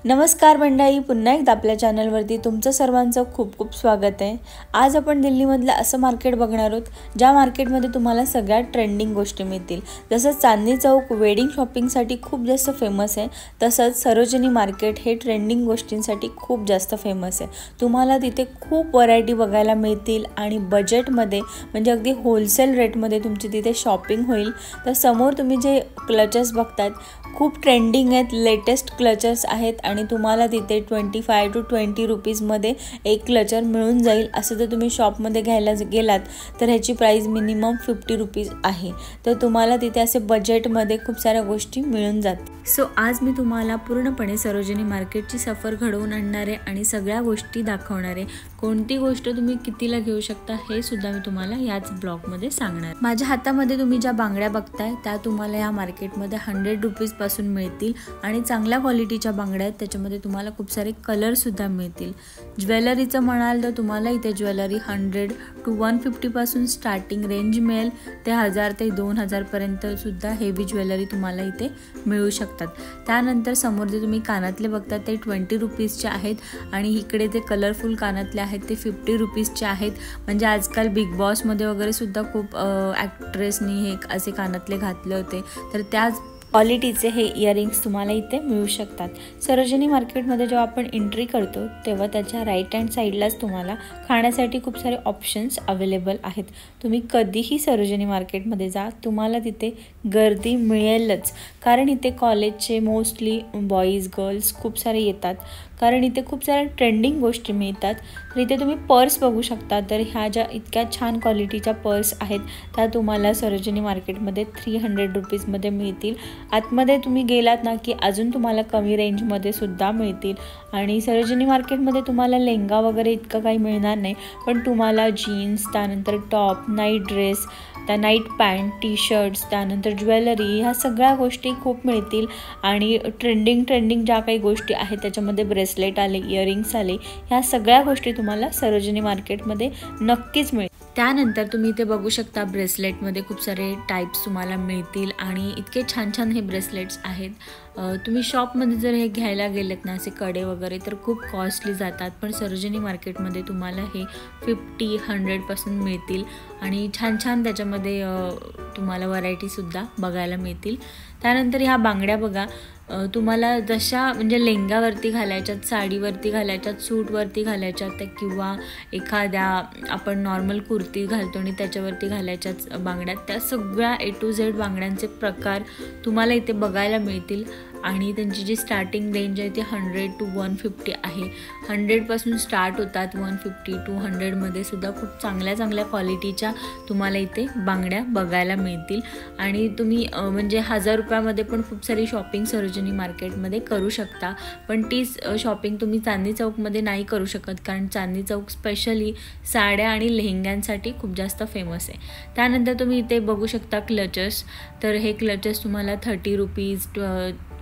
नमस्कार मंडळी, पुन्हा एकदा आपल्या चॅनलवरती तुमचं सर्वांचं खूप खूप स्वागत आहे। आज आपण दिल्लीमधलं असं मार्केट बघणार आहोत ज्या मार्केटमध्ये तुम्हाला सगळ्यात ट्रेंडिंग गोष्टी मिळतील। जसं चांदनी चौक वेडिंग शॉपिंगसाठी खूप जास्त फेमस आहे, तसंच सरोजिनी मार्केट हे ट्रेंडिंग गोष्टींसाठी खूप जास्त फेमस आहे। तुम्हाला तिथे खूप व्हरायटी बघायला मिळतील आणि बजेटमध्ये म्हणजे अगदी होलसेल रेटमध्ये तुमची तिथे शॉपिंग होईल। तर समोर तुम्ही जे क्लचर्स बघतात खूप ट्रेंडिंग आहेत, लेटेस्ट क्लचर्स आहेत आणि तुम्हाला तिथे 25 to 20 रुपीजमध्ये एक क्लचर मिळून जाईल। असं जर तुम्ही शॉपमध्ये घ्यायला गेलात तर ह्याची प्राइस मिनिमम 50 रुपीज आहे। तर तुम्हाला तिथे असे बजेटमध्ये खूप साऱ्या गोष्टी मिळून जातात। सो आज मी तुम्हाला पूर्णपणे सरोजिनी मार्केटची सफर घडवून आणणार आहे आणि सगळ्या गोष्टी दाखवणार आहे। कोणती गोष्ट तुम्ही कितीला घेऊ शकता हे सुद्धा मी तुम्हाला याच ब्लॉगमध्ये सांगणार। माझ्या हातामध्ये तुम्ही ज्या बांगड्या बघताय त्या तुम्हाला या मार्केटमध्ये 100 रुपीज पासून मिळतील आणि चांगल्या क्वालिटीच्या बांगड्या आहेत, त्याच्यामध्ये तुम्हाला खूप सारे कलर सुद्धा मिळतील। ज्वेलरीचं म्हणाल तर तुम्हाला इथे ज्वेलरी 100 to 150 पासून स्टार्टिंग रेंज मिळेल, ते 1000 ते 2000 पर्यंत सुद्धा हेवी ज्वेलरी तुम्हाला इथे मिळू शकतात। त्यानंतर समोर जे तुम्ही कानातले बघता ते 20 रुपीजचे आहेत आणि इकडे ते कलरफुल कानातले आहेत ते 50 रुपीजचे आहेत। म्हणजे आजकाल बिग बॉसमध्ये वगैरे सुद्धा खूप ॲक्ट्रेसनी हे असे कानातले घातले होते, तर त्याच क्वालिटीचे हे इयरिंग्स तुम्हाला इथे मिळू शकतात। सरोजिनी मार्केटमध्ये जेव्हा आपण एंट्री करतो तेव्हा त्याच्या राईट हँड साईडलाच तुम्हाला खाण्यासाठी खूप सारे ऑप्शन्स अवेलेबल आहेत। तुम्ही कधीही सरोजिनी मार्केटमध्ये जा, तुम्हाला तिथे गर्दी मिळेलच, कारण इथे कॉलेजचे मोस्टली बॉईज गर्ल्स खूप सारे येतात, कारण इथे खूप साऱ्या ट्रेंडिंग गोष्टी मिळतात। तर इथे तुम्ही पर्स बघू शकता, तर ह्या ज्या इतक्या छान क्वालिटीच्या पर्स आहेत त्या तुम्हाला सरोजिनी मार्केटमध्ये 300 रुपीजमध्ये मिळतील। आतमध्ये तुम्ही गेलात ना की अजून तुम्हाला कमी रेंजमध्ये सुद्धा मिळतील आणि सरोजिनी मार्केटमध्ये तुम्हाला लेंगा वगैरे इतकं काही मिळणार नाही, पण तुम्हाला जीन्स, त्यानंतर टॉप, नाईट ड्रेस, त्या नाईट पॅन्ट, टी शर्ट्स, त्यानंतर ज्वेलरी, ह्या सगळ्या गोष्टी खूप मिळतील। आणि ट्रेंडिंग ज्या काही गोष्टी आहेत त्याच्यामध्ये ब्रेसलेट आले, इयरिंग्स आले, ह्या सगळ्या गोष्टी तुम्हाला सरोजिनी मार्केटमध्ये नक्कीच मिळतील। त्यानंतर तुम्ही इथे बघू शकता ब्रेसलेटमध्ये खूप सारे टाइप्स तुम्हाला मिळतील आणि इतके छान छान हे ब्रेसलेट्स आहेत। तुम्ही शॉपमध्ये जर हे घ्यायला गेलेत ना असे कडे वगैरे तर खूप कॉस्टली जातात, पण सरोजिनी मार्केटमध्ये तुम्हाला हे 50-100 पासून मिळतील आणि छान छान त्याच्यामध्ये तुम्हाला व्हरायटीसुद्धा बघायला मिळतील। त्यानंतर ह्या बांगड्या बघा, तुम्हाला जशा म्हणजे लेंगावरती घालायच्यात, साडीवरती घालायच्यात, सूटवरती घालायच्यात किंवा एखाद्या आपण नॉर्मल कुर्ती घालतो आणि त्याच्यावरती घालायच्याच बांगड्या, त्या सगळ्या A to Z बांगड्यांचे प्रकार तुम्हाला इथे बघायला मिळतील आणि त्यांची जी स्टार्टिंग रेंज आहे ती 100 to 150 आहे। 100 पासून स्टार्ट होतात, 150 to 100 सुद्धा खूप चांगल्या क्वालिटीच्या तुम्हाला इथे बांगड्या बघायला मिळतील आणि तुम्ही म्हणजे 1000 रुपयामध्ये पण खूप सारी शॉपिंग सरोजिनी मार्केटमध्ये करू शकता, पण तीच शॉपिंग तुम्ही चांदनी चौकमध्ये नाही करू शकत, कारण चांदनी चौक स्पेशली साड्या आणि लेहंग्यांसाठी खूप जास्त फेमस आहे। त्यानंतर तुम्ही इथे बघू शकता क्लचर्स, तर हे क्लचर्स तुम्हाला 30 रुपीज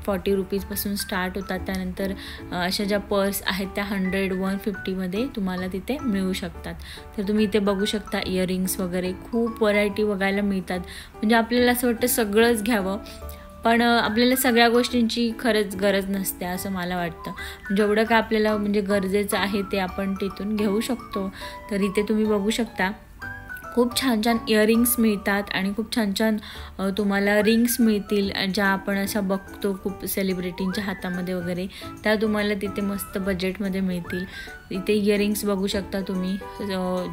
40 रुपीजपासून स्टार्ट होतात। त्यानंतर अशा ज्या पर्स आहेत त्या 100-150 तुम्हाला तिथे मिळू शकतात। तर तुम्ही इथे बघू शकता इयरिंग्स वगैरे खूप व्हरायटी बघायला मिळतात। म्हणजे आपल्याला असं वाटतं सगळंच घ्यावं, पण आपल्याला सगळ्या गोष्टींची खरंच गरज नसते असं मला वाटतं। जेवढं का आपल्याला म्हणजे गरजेचं आहे ते आपण तिथून घेऊ शकतो। तर इथे तुम्ही बघू शकता खूप छान छान इयरिंग्स मिळतात आणि खूप छान छान तुम्हाला रिंग्स मिळतील, ज्या आपण अशा बघतो खूप सेलिब्रिटींच्या हातामध्ये वगैरे, त्या तुम्हाला तिथे मस्त बजेटमध्ये मिळतील। इथे इयरिंग्स बघू शकता तुम्ही,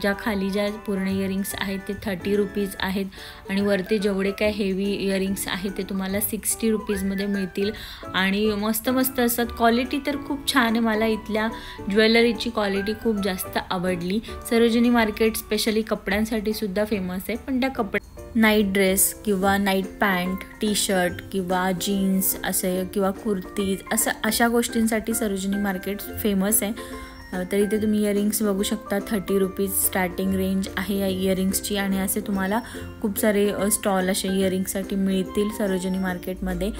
ज्या खाली ज्या पूर्ण इयरिंग्स आहेत ते 30 रुपीज आहेत आणि वरती जेवढे काय हेवी इयरिंग्स आहेत ते तुम्हाला 60 रुपीजमध्ये मिळतील आणि मस्त असतात। क्वालिटी तर खूप छान आहे, मला इथल्या ज्वेलरीची क्वालिटी खूप जास्त आवडली। सरोजिनी मार्केट स्पेशली कपड्यांसाठी सुद्धा फेमस आहे, पण त्या नाईट ड्रेस किंवा नाईट पॅन्ट, टी शर्ट किंवा जीन्स असे किंवा कुर्तीज असं अशा गोष्टींसाठी सरोजिनी मार्केट फेमस आहे। तर इथे तुम्ही इयरिंग्स बघू शकता, 30 रुपीज स्टार्टिंग रेंज आहे या इयरिंग्सची आणि असे तुम्हाला खूप सारे स्टॉल असे इयरिंग्ससाठी मिळतील सरोजिनी मार्केटमध्ये।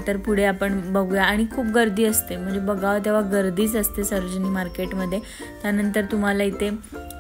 तर पुढे आपण बघूया आणि खूप गर्दी असते, म्हणजे बघावं तेव्हा गर्दीच असते सरोजिनी मार्केटमध्ये। त्यानंतर तुम्हाला इथे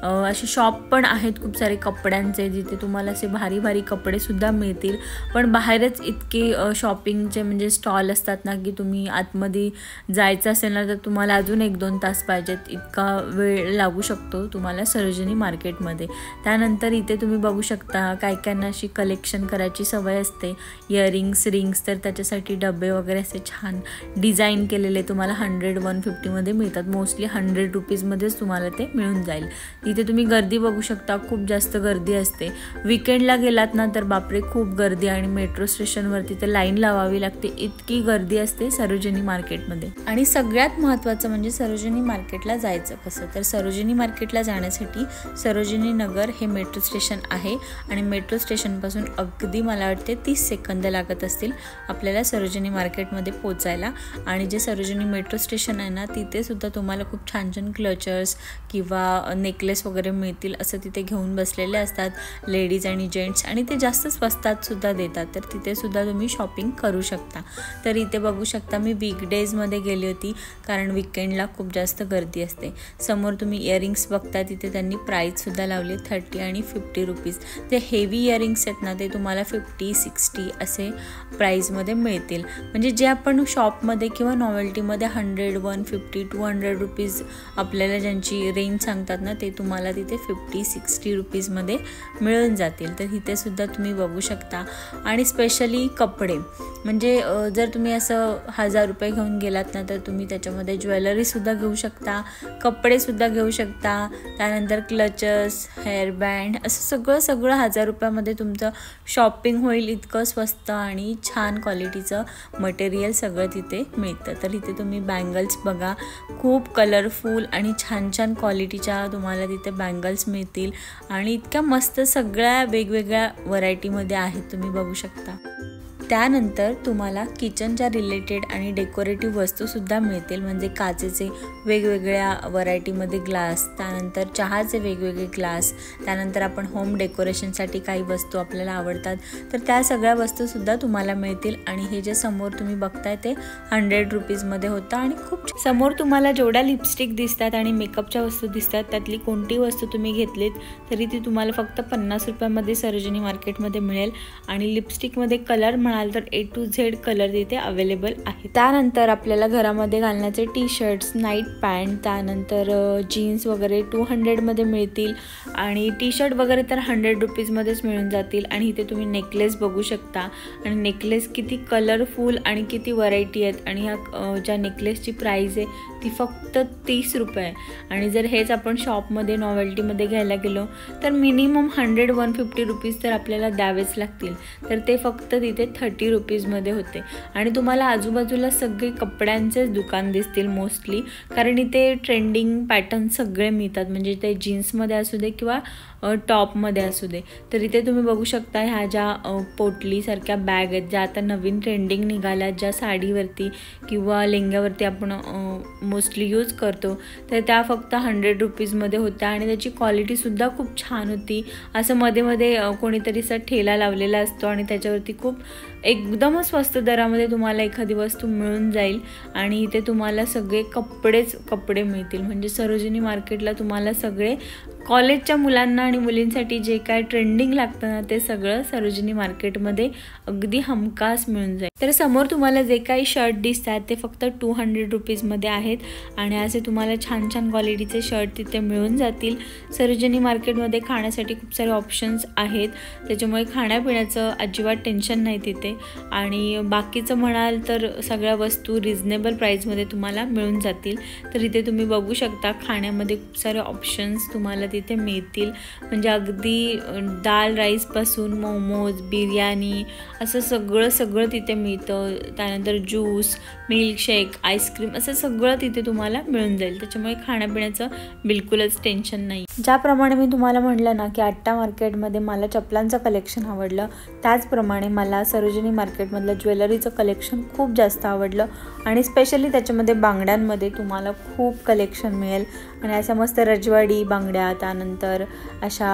असे शॉप पण आहेत खूप सारे कपड्यांचे, जिथे तुम्हाला असे भारी भारी कपडेसुद्धा मिळतील. पण बाहेरच इतके शॉपिंगचे म्हणजे स्टॉल असतात ना, की तुम्ही आतमध्ये जायचं असेल ना तर तुम्हाला अजून 1-2 तास पाहिजेत, इतका वेळ लागू शकतो तुम्हाला सरोजिनी मार्केटमध्ये. त्यानंतर इथे तुम्ही बघू शकता काही काहींना अशी कलेक्शन करायची सवय असते, इयरिंग्स, रिंग्स, तर त्याच्यासाठी डबे वगैरे असे छान डिझाईन केलेले तुम्हाला 100-150मध्ये मिळतात. मोस्टली 100 रुपीजमध्येच तुम्हाला ते मिळून जाईल. तिथे तुम्ही गर्दी बघू शकता, खूप जास्त गर्दी असते. विकेंडला गेलात ना तर बापरे खूप गर्दी, आणि मेट्रो स्टेशनवरती तर लाईन लावावी लागते, इतकी गर्दी असते सरोजिनी मार्केटमध्ये. आणि सगळ्यात महत्त्वाचं म्हणजे सरोजिनी मार्केटला जायचं कसं. तर सरोजिनी मार्केटला जाण्यासाठी सरोजिनी नगर हे मेट्रो स्टेशन आहे, आणि मेट्रो स्टेशनपासून अगदी मला वाटते 30 सेकंद लागत असतील आपल्याला सरोजिनी मार्केटमध्ये पोचायला. आणि जे सरोजिनी मेट्रो स्टेशन आहे ना, तिथे सुद्धा तुम्हाला खूप छान छान क्लचर्स किंवा नेकलेस वगैरे मिळतील, असं तिथे घेऊन बसलेले असतात लेडीज आणि जेंट्स, आणि ते जास्त स्वस्तात सुद्धा देतात. तर तिथे सुद्धा तुम्ही शॉपिंग करू शकता. तर इथे बघू शकता मी वीकडेजमध्ये गेली होती, कारण विकेंडला खूप जास्त गर्दी असते. समोर तुम्ही इयरिंग्स बघता, तिथे त्यांनी प्राईससुद्धा लावली 30 आणि 50 रुपीज. ते हेवी इयरिंग्स आहेत ना, ते तुम्हाला 50-60 असे प्राईजमध्ये मिळतील. म्हणजे जे आपण शॉपमध्ये किंवा नॉवेल्टीमध्ये 100, 150, 200 रुपीज आपल्याला ज्यांची रेंज सांगतात ना, ते तुम्हाला तिथे 50-60 रुपीजमध्ये मिळून जातील. तर इथे सुद्धा तुम्ही बघू शकता. आणि स्पेशली कपडे, म्हणजे जर तुम्ही असं 1000 रुपये घेऊन गेलात ना, तर तुम्ही त्याच्यामध्ये ज्वेलरीसुद्धा घेऊ शकता, कपडेसुद्धा घेऊ शकता, त्यानंतर क्लचर्स, हेअरबँड, असं सगळं 1000 रुपयामध्ये तुमचं शॉपिंग होईल. इतकं स्वस्त आणि छान क्वालिटीचं मटेरियल सगळं तिथे मिळतं. तर इथे तुम्ही बँगल्स बघा, खूप कलरफुल आणि छान छान क्वालिटीच्या तुम्हाला तिथे बँगल्स मिळतील, आणि इतक्या मस्त सगळ्या वेगवेगळ्या व्हरायटीमध्ये आहेत, तुम्ही बघू शकता. त्यानंतर तुम्हाला किचनच्या रिलेटेड आणि डेकोरेटिव्ह वस्तूसुद्धा मिळतील, म्हणजे काचेचे वेगवेगळ्या व्हरायटीमध्ये ग्लास, त्यानंतर चहाचे वेगवेगळे ग्लास, त्यानंतर आपण होम डेकोरेशनसाठी काही वस्तू आपल्याला आवडतात, तर त्या सगळ्या वस्तूसुद्धा तुम्हाला मिळतील. आणि हे जे समोर तुम्ही बघताय ते 100 रुपीजमध्ये होतं. आणि खूप समोर तुम्हाला जेवढ्या लिपस्टिक दिसतात आणि मेकअपच्या वस्तू दिसतात, त्यातली कोणती वस्तू तुम्ही घेतलीत तरी ती तुम्हाला फक्त 50 रुपयामध्ये सरोजिनी मार्केटमध्ये मिळेल. आणि लिपस्टिकमध्ये कलर तर A to Z कलर तिथे अवेलेबल आहे. त्यानंतर आपल्याला घरामध्ये घालण्याचे टी शर्ट्स, नाईट पॅन्ट, त्यानंतर जीन्स वगैरे 200मध्ये मिळतील, आणि टी शर्ट वगैरे तर 100 रुपीजमध्येच मिळून जातील. आणि इथे तुम्ही नेकलेस बघू शकता, आणि नेकलेस किती कलरफुल आणि किती व्हरायटी आहेत. आणि ह्या ज्या नेकलेसची प्राईस आहे ती फक्त 30 रुपये आहे. आणि जर हेच आपण शॉपमध्ये नॉवेल्टीमध्ये घ्यायला गेलो तर मिनिमम 100-150 रुपीज तर आपल्याला द्यावेच लागतील. तर ते फक्त तिथे 30 रुपीजमध्ये होते. आणि तुम्हाला आजूबाजूला सगळे कपड्यांचेच दुकान दिसतील मोस्टली, कारण इथे ट्रेंडिंग पॅटर्न सगळे मिळतात, म्हणजे ते जीन्समध्ये असू दे किंवा टॉपमध्ये असू दे. तर इथे तुम्ही बघू शकता ह्या ज्या पोटलीसारख्या बॅग आहेत, ज्या आता नवीन ट्रेंडिंग निघाल्यात, ज्या साडीवरती किंवा लेंग्यावरती आपण मोस्टली यूज करतो, तर त्या फक्त 100 रुपीजमध्ये होत्या. आणि त्याची क्वालिटीसुद्धा खूप छान होती. असं मध्ये मध्ये कोणीतरी असा ठेला लावलेला असतो, आणि त्याच्यावरती खूप एकदमच स्वस्त दरामध्ये तुम्हाला एखादी वस्तू मिळून जाईल. आणि इथे तुम्हाला सगळे कपडे मिळतील. म्हणजे सरोजिनी मार्केटला तुम्हाला सगळे कॉलेजच्या मुलांना आणि मुलींसाठी जे काय ट्रेंडिंग लागतं ना, ते सगळं सरोजिनी मार्केटमध्ये अगदी हमखास मिळून जाईल. तर समोर तुम्हाला जे काही शर्ट दिसतात ते फक्त 200 रुपीजमध्ये आहेत. आणि असे तुम्हाला छान छान क्वालिटीचे शर्ट तिथे मिळून जातील. सरोजिनी मार्केटमध्ये खाण्यासाठी खूप सारे ऑप्शन्स आहेत, त्याच्यामुळे खाण्यापिण्याचं अजिबात टेन्शन नाही तिथे. आणि बाकीचं म्हणाल तर सगळ्या वस्तू रिजनेबल प्राईसमध्ये तुम्हाला मिळून जातील. तर इथे तुम्ही बघू शकता खाण्यामध्ये खूप सारे ऑप्शन्स तुम्हाला तिथे मिळतील. म्हणजे अगदी दाल राईसपासून मोमोज, बिर्याणी असं सगळं तिथे मिळतं. त्यानंतर ज्यूस, मिल्कशेक, आईस्क्रीम असं सगळं तिथे तुम्हाला मिळून जाईल. त्याच्यामुळे खाण्यापिण्याचं बिलकुलच टेन्शन नाही. ज्याप्रमाणे मी तुम्हाला म्हटलं ना की आट्टा मार्केटमध्ये मला चपलांचं कलेक्शन आवडलं, त्याचप्रमाणे मला सरोजिनी मार्केटमधलं ज्वेलरीचं कलेक्शन खूप जास्त आवडलं. आणि स्पेशली त्याच्यामध्ये बांगड्यांमध्ये तुम्हाला खूप कलेक्शन मिळेल. आणि अशा मस्त रजवाडी बांगड्या, त्यानंतर अशा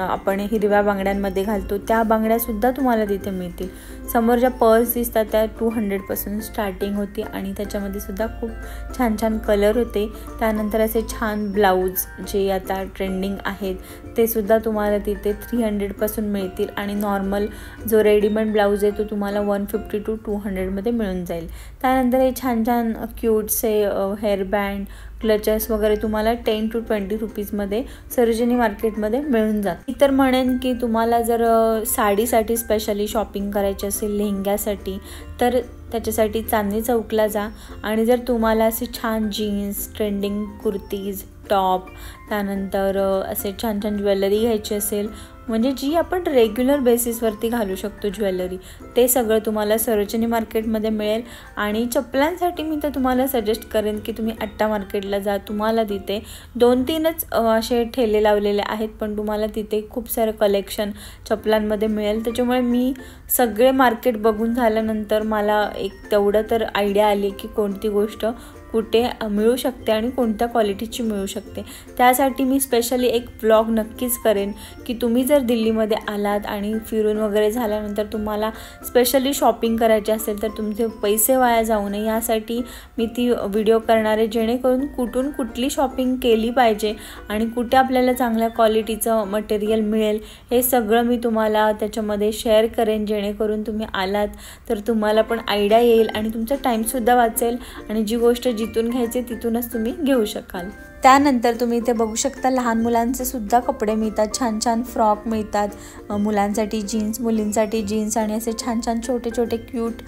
आपण हिरव्या बांगड्यांमध्ये घालतो त्या बांगड्यासुद्धा तुम्हाला तिथे मिळतील. समोर ज्या पर्स दिसतात त्या 200पासून स्टार्टिंग होती, आणि त्याच्यामध्ये सुद्धा खूप छान छान कलर होते. त्यानंतर असे छान ब्लाऊज जे आता ट्रेंडिंग आहेत ते सुद्धा तुम्हाला तिथे 300पासून मिळतील आणि नॉर्मल जो रेडीमेड ब्लाऊज आहे तो तुम्हाला 150 to 200मध्ये मिळून जाईल. त्यानंतर हे छान छान क्यूटसे हेअरबँड क्लचर्स वगैरे तुम्हाला 10 to 20 रुपीजमध्ये सरोजिनी मार्केटमध्ये मिळून जातात. तर म्हणेन की तुम्हाला जर साडीसाठी स्पेशली शॉपिंग करायची असेल, लेहंग्यासाठी, तर त्याच्यासाठी चांदणी चौकला जा. आणि जर तुम्हाला असे छान जीन्स, ट्रेंडिंग कुर्तीज, टॉप, त्यानंतर असे छान छान ज्वेलरी घ्यायची असेल, म्हणजे जी आपण रेग्युलर बेसिसवरती घालू शकतो ज्वेलरी, ते सगळं तुम्हाला सरोजिनी मार्केटमध्ये मिळेल. आणि चप्पलांसाठी मी तर तुम्हाला सजेस्ट करेन की तुम्ही अट्टा मार्केटला जा. तुम्हाला तिथे 2-3च असे ठेले लावलेले आहेत, पण तुम्हाला तिथे खूप सारं कलेक्शन चप्पलांमध्ये मिळेल. त्याच्यामुळे मी सगळे मार्केट बघून झाल्यानंतर मला एक तेवढं तर आयडिया आली की कोणती गोष्ट कुठे मिळू शकते आणि कोणत्या क्वालिटीची मिळू शकते. त्यासाठी मी स्पेशली एक व्लॉग नक्कीच करेन की तुम्ही जर दिल्लीमध्ये आलात आणि फिरून वगैरे झाल्यानंतर तुम्हाला स्पेशली शॉपिंग करायची असेल तर तुमचे पैसे वाया जाऊ नये यासाठी मी ती व्हिडिओ करणार आहे, जेणेकरून कुठून कुठली शॉपिंग केली पाहिजे आणि कुठे आपल्याला चांगल्या क्वालिटीचं मटेरियल मिळेल हे सगळं मी तुम्हाला त्याच्यामध्ये शेअर करेन, जेणेकरून तुम्ही आलात तर तुम्हाला पण आयडिया येईल आणि तुमचा टाईमसुद्धा वाचेल आणि जी गोष्ट जिथून घ्यायचे तिथूनच तुम्ही घेऊ शकाल. त्यानंतर तुम्ही इथे बघू शकता लहान मुलांचे सुद्धा कपडे मिळतात, छान छान फ्रॉक मिळतात, मुलांसाठी जीन्स, मुलींसाठी जीन्स आणि असे छान छान छोटे छोटे क्यूट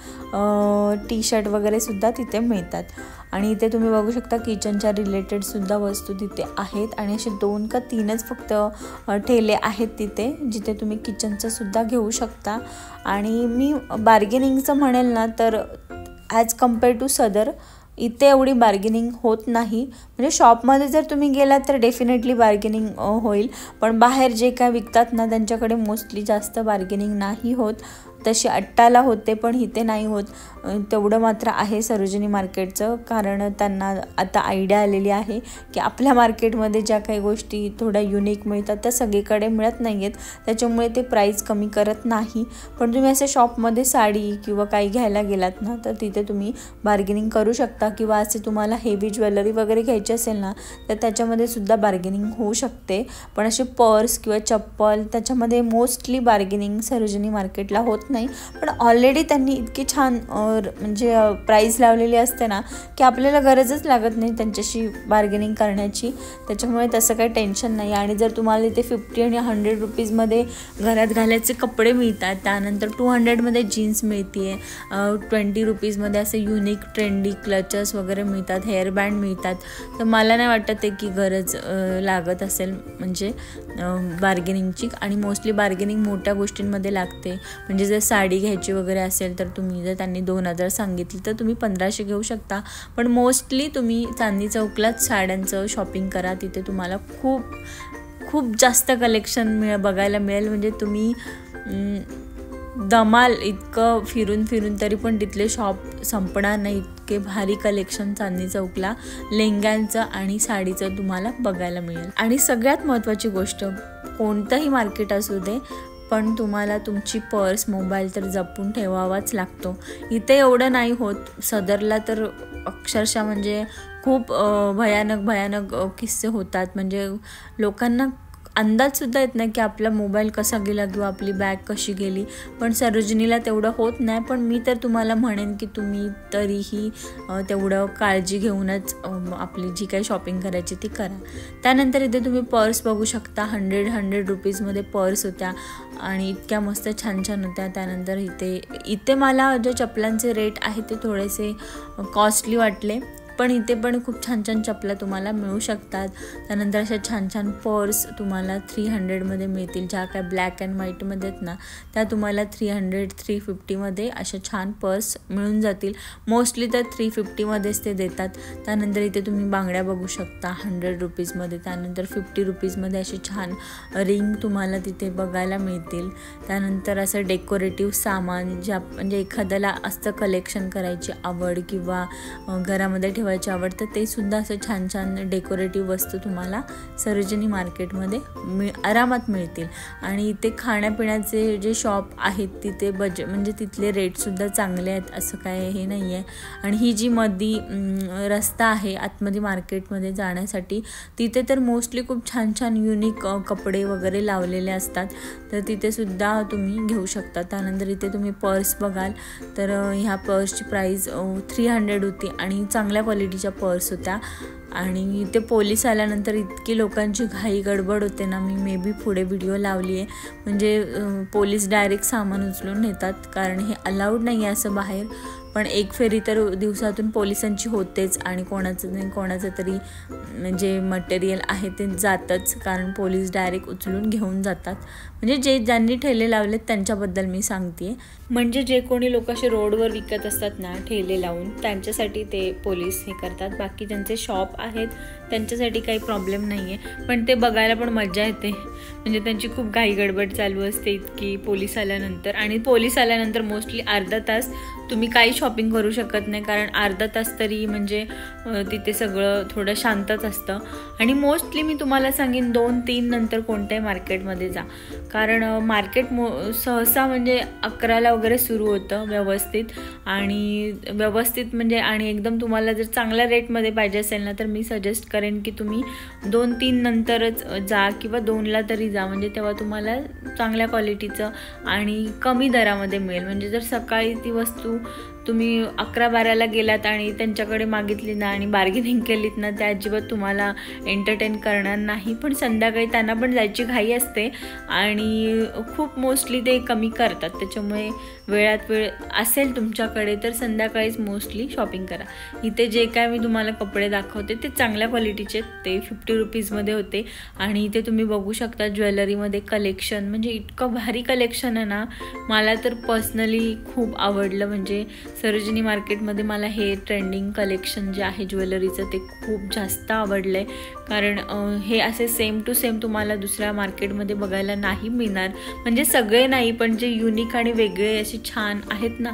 टी शर्ट वगैरे सुद्धा तिथे मिळतात. आणि इथे तुम्ही बघू शकता किचनच्या रिलेटेडसुद्धा वस्तू तिथे आहेत आणि असे 2 का 3च फक्त ठेले आहेत तिथे, जिथे तुम्ही किचनचं सुद्धा घेऊ शकता. आणि मी बार्गेनिंगचं म्हणेल ना तर ॲज कम्पेअर टू सदर इथे एवढी बार्गेनिंग होत नाही. म्हणजे शॉपमध्ये जर तुम्ही गेलात तर डेफिनेटली बार्गेनिंग होईल, पण बाहेर जे काय विकतात ना त्यांच्याकडे मोस्टली जास्त बार्गेनिंग नाही होत. तशी अट्टाला होते पण इथे नाही होत. तेवढं मात्र आहे सरोजिनी मार्केटचं, कारण त्यांना आता आयडिया आलेली आहे की आपल्या मार्केटमध्ये ज्या काही गोष्टी थोड्या युनिक मिळतात त्या सगळीकडे मिळत नाही आहेत, त्याच्यामुळे ते प्राईस कमी करत नाही. पण तुम्ही असे शॉपमध्ये साडी किंवा काही घ्यायला गेलात ना तर तिथे तुम्ही बार्गेनिंग करू शकता, किंवा असे तुम्हाला हेवी ज्वेलरी वगैरे घ्यायची असेल ना तर त्याच्यामध्ये सुद्धा बार्गेनिंग होऊ शकते. पण असे पर्स किंवा चप्पल त्याच्यामध्ये मोस्टली बार्गेनिंग सरोजिनी मार्केटला होत नाही. पण ऑलरेडी त्यांनी इतकी छान म्हणजे प्राईस लावलेली असते ना की आपल्याला गरजच लागत नाही त्यांच्याशी बार्गेनिंग करण्याची, त्याच्यामुळे तसं काही टेन्शन नाही. आणि जर तुम्हाला इथे 50 आणि 100 रुपीजमध्ये घरात घालायचे कपडे मिळतात, त्यानंतर 200मध्ये जीन्स मिळते, 20 रुपीजमध्ये असे युनिक ट्रेंडी क्लचर्स वगैरे मिळतात, हेअरबँड मिळतात, तर मला नाही वाटत आहे की गरज लागत असेल म्हणजे बार्गेनिंगची. आणि मोस्टली बार्गेनिंग मोठ्या गोष्टींमध्ये लागते, म्हणजे जर साडी घ्यायची वगैरे असेल तर तुम्ही जर त्यांनी 2000 सांगितली तर तुम्ही 1500 घेऊ शकता. पण मोस्टली तुम्ही चांदणी चौकलात साड्यांचं शॉपिंग करा, तिथे तुम्हाला खूप खूप जास्त कलेक्शन बघायला मिळेल. म्हणजे तुम्ही दमाल इतकं फिरून फिरून तरी पण तिथले शॉप संपणार नाही, इतके भारी कलेक्शन चांदणी चौकला लेहंग्यांचं आणि साडीचं तुम्हाला बघायला मिळेल. आणि सगळ्यात महत्त्वाची गोष्ट, कोणतंही मार्केट असू दे पण तुम्हाला तुमची पर्स, मोबाईल तर जपून ठेवावाच लागतो. इथे एवढं नाही होत, सदरला तर अक्षरशः म्हणजे खूप भयानक किस्से होतात. म्हणजे लोकांना अंदाजसुद्धा येत नाही की आपला मोबाईल कसा गेला किंवा आपली बॅग कशी गेली. पण सरोजिनीला तेवढं होत नाही. पण मी तर तुम्हाला म्हणेन की तुम्ही तरीही तेवढं काळजी घेऊनच आपली जी काही शॉपिंग करायची ती करा. त्यानंतर इथे तुम्ही पर्स बघू शकता, 100 रुपीजमध्ये पर्स होत्या आणि इतक्या मस्त छान छान होत्या. त्यानंतर इथे मला जे चपलांचे रेट आहेत ते थोडेसे कॉस्टली वाटले, पण इथे पण खूप छान छान चपला तुम्हाला मिळू शकतात. त्यानंतर अशा छान छान पर्स तुम्हाला 300मध्ये मिळतील, ज्या काय ब्लॅक अँड व्हाईटमध्ये आहेत ना त्या तुम्हाला 300-350मध्ये अशा छान पर्स मिळून जातील. मोस्टली तर 350मध्येच ते देतात. त्यानंतर इथे तुम्ही बांगड्या बघू शकता 100 रुपीजमध्ये. त्यानंतर 50 रुपीजमध्ये असे छान रिंग तुम्हाला तिथे बघायला मिळतील. त्यानंतर असं डेकोरेटिव्ह सामान, ज्या म्हणजे एखाद्याला असतं कलेक्शन करायची आवड किंवा घरामध्ये ठेवायची आवड तर ते सुद्धा असं छान छान डेकोरेटिव्ह वस्तू तुम्हाला सरोजिनी मार्केटमध्ये आरामात मिळतील. आणि इथे खाण्यापिण्याचे जे शॉप आहेत तिथे म्हणजे तिथले रेटसुद्धा चांगले आहेत, असं काय हे नाही आहे. आणि ही जी रस्ता आहे आतमध्ये मार्केटमध्ये जाण्यासाठी, तिथे तर मोस्टली खूप छान छान युनिक कपडे वगैरे लावलेले असतात, तर तिथे सुद्धा तुम्ही घेऊ शकता. त्यानंतर इथे तुम्ही पर्स बघाल तर ह्या पर्सची प्राईस 300 होती आणि चांगल्या क्वालिटीच्या पर्स होत्या. आणि ते पोलीस आल्यानंतर इतकी लोकांची घाई गडबड होते ना, मी मे बी पुढे व्हिडिओ लावली आहे. म्हणजे पोलीस डायरेक्ट सामान उचलून नेतात, कारण हे अलाउड नाही आहे असं बाहेर. पण एक फेरी तर दिवसातून पोलिसांची होतेच आणि कोणाचं नाही कोणाचं तरी जे मटेरियल आहे ते जातच, कारण पोलीस डायरेक्ट उचलून घेऊन जातात. म्हणजे ज्यांनी ठेले लावलेत त्यांच्याबद्दल मी सांगते. म्हणजे जे कोणी लोक असे रोडवर विकत असतात ना ठेले लावून, त्यांच्यासाठी ते पोलीस हे करतात. बाकी ज्यांचे शॉप आहेत त्यांच्यासाठी काही प्रॉब्लेम नाही आहे. पण ते बघायला पण मजा येते, म्हणजे त्यांची खूप घाई गडबड चालू असते इतकी पोलीस आल्यानंतर. आणि पोलीस आल्यानंतर मोस्टली अर्धा तास तुम्ही काही शॉपिंग करू शकत नाही, कारण अर्धा तास तरी म्हणजे तिथे सगळं थोडं शांतच असतं. आणि मोस्टली मी तुम्हाला सांगेन 2-3 नंतर कोणत्याही मार्केटमध्ये जा, कारण मार्केट सहसा म्हणजे 11ला वगैरे सुरू होतं व्यवस्थित. आणि व्यवस्थित म्हणजे आणि एकदम तुम्हाला जर चांगल्या रेटमध्ये पाहिजे असेल ना, तर मी सजेस्ट करेन की तुम्ही 2-3 नंतरच जा किंवा 2ला तरी जा, म्हणजे तेव्हा तुम्हाला चांगल्या क्वालिटीचं आणि कमी दरामध्ये मिळेल. म्हणजे जर सकाळी ती वस्तू तुम्ही 11-12ला गेलात आणि त्यांच्याकडे मागितली ना आणि बार्गेनिंग केलीत ना, त्या अजिबात तुम्हाला एंटरटेन करणार नाही. पण संध्याकाळी त्यांना पण जायची घाई असते आणि खूप मोस्टली ते कमी करतात. त्याच्यामुळे वेळात वेळ असेल तुमच्याकडे तर संध्याकाळीच मोस्टली शॉपिंग करा. इथे जे काय मी तुम्हाला कपडे दाखवते ते चांगल्या क्वालिटीचे, ते 50 रुपीजमध्ये होते. आणि इथे तुम्ही बघू शकता ज्वेलरीमध्ये कलेक्शन, म्हणजे इतकं भारी कलेक्शन आहे ना, मला तर पर्सनली खूप आवडलं. म्हणजे सरोजिनी मार्केटमध्ये मला हे ट्रेंडिंग कलेक्शन जे आहे ज्वेलरीचं ते खूप जास्त आवडलं आहे, कारण हे असे सेम टू सेम तुम्हाला दुसऱ्या मार्केटमध्ये बघायला नाही मिळणार. म्हणजे सगळे नाही, पण जे युनिक आणि वेगळे असे छान आहेत ना,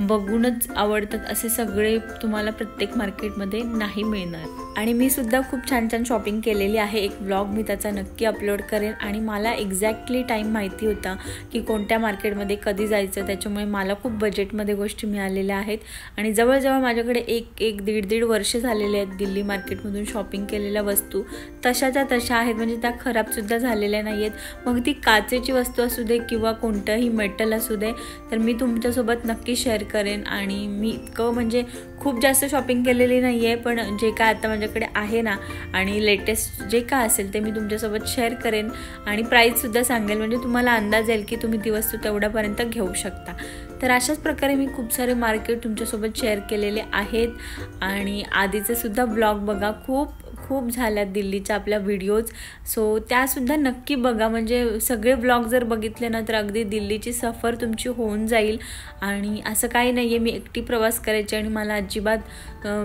बघूनच आवडतात असे सगळे तुम्हाला प्रत्येक मार्केटमध्ये नाही मिळणार. आणि मी सुद्धा खूप छान छान शॉपिंग केलेली आहे. एक ब्लॉग मी त्याचा नक्की अपलोड करेन. आणि मला एक्झॅक्टली टाईम माहिती होता की कोणत्या मार्केटमध्ये कधी जायचं, त्याच्यामुळे मला खूप बजेटमध्ये गोष्टी मिळालेल्या आहेत. आणि जवळजवळ माझ्याकडे एक दीड वर्ष झालेले आहेत दिल्ली मार्केटमधून शॉपिंग केलेल्या वस्तू तशाच्या तशा आहेत, म्हणजे त्या खराबसुद्धा झालेल्या नाही आहेत. मग ती काचेची वस्तू असू दे किंवा कोणतंही मेटल असू दे, तर मी तुमच्यासोबत नक्की शेअर करेन. आणि मी इतकं म्हणजे खूप जास्त शॉपिंग केलेली नाही आहे, पण जे काय आता माझ्याकडे आहे ना आणि लेटेस्ट जे काय असेल ते मी तुमच्यासोबत शेअर करेन. आणि प्राईससुद्धा सांगेल, म्हणजे तुम्हाला अंदाज येईल की तुम्ही ती वस्तू तेवढ्यापर्यंत घेऊ शकता. तर अशाच प्रकारे मी खूप सारे मार्केट तुमच्यासोबत शेअर केलेले आहेत. आणि आधीचे सुद्धा ब्लॉग बघा, खूप झाल्यात दिल्लीच्या आपल्या व्हिडिओज, सो त्यासुद्धा नक्की बघा. म्हणजे सगळे ब्लॉग जर बघितले ना तर अगदी दिल्लीची सफर तुमची होऊन जाईल. आणि असं काही नाही आहे, मी एकटी प्रवास करायची आणि मला अजिबात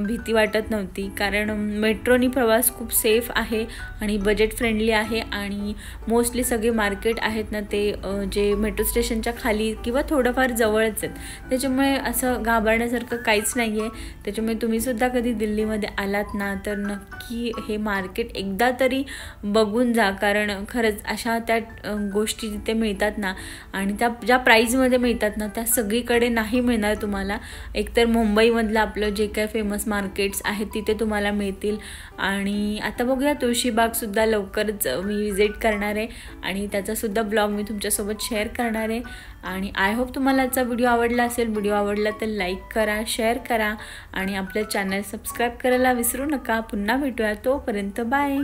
भीती वाटत नव्हती, कारण मेट्रोनी प्रवास खूप सेफ आहे आणि बजेट फ्रेंडली आहे. आणि मोस्टली सगळे मार्केट आहेत ना ते जे मेट्रो स्टेशनच्या खाली किंवा थोडंफार जवळच आहेत, त्याच्यामुळे असं घाबरण्यासारखं काहीच नाही आहे. त्याच्यामुळे तुम्हीसुद्धा कधी दिल्लीमध्ये आलात ना तर नक्की हे मार्केट एकदा तरी बघून जा, कारण खरंच अशा त्या गोष्टी तिथे मिळतात ना आणि त्या ज्या प्राईजमध्ये मिळतात ना त्या सगळीकडे नाही मिळणार तुम्हाला. एकतर मुंबईमधलं आपलं जे काय फेमस मार्केट्स आहेत तिथे तुम्हाला मिळतील. आणि आता बघूया तुळशीबागसुद्धा लवकरच मी विजिट करणार आहे आणि त्याचासुद्धा ब्लॉग मी तुमच्यासोबत शेअर करणार आहे. आणि आय होप तुम्हाला आजचा व्हिडिओ आवडला असेल. व्हिडिओ आवडला तर लाईक करा, शेअर करा आणि आपलं चॅनल सबस्क्राईब करायला विसरू नका. पुन्हा भेटूया, तोपर्यंत बाय.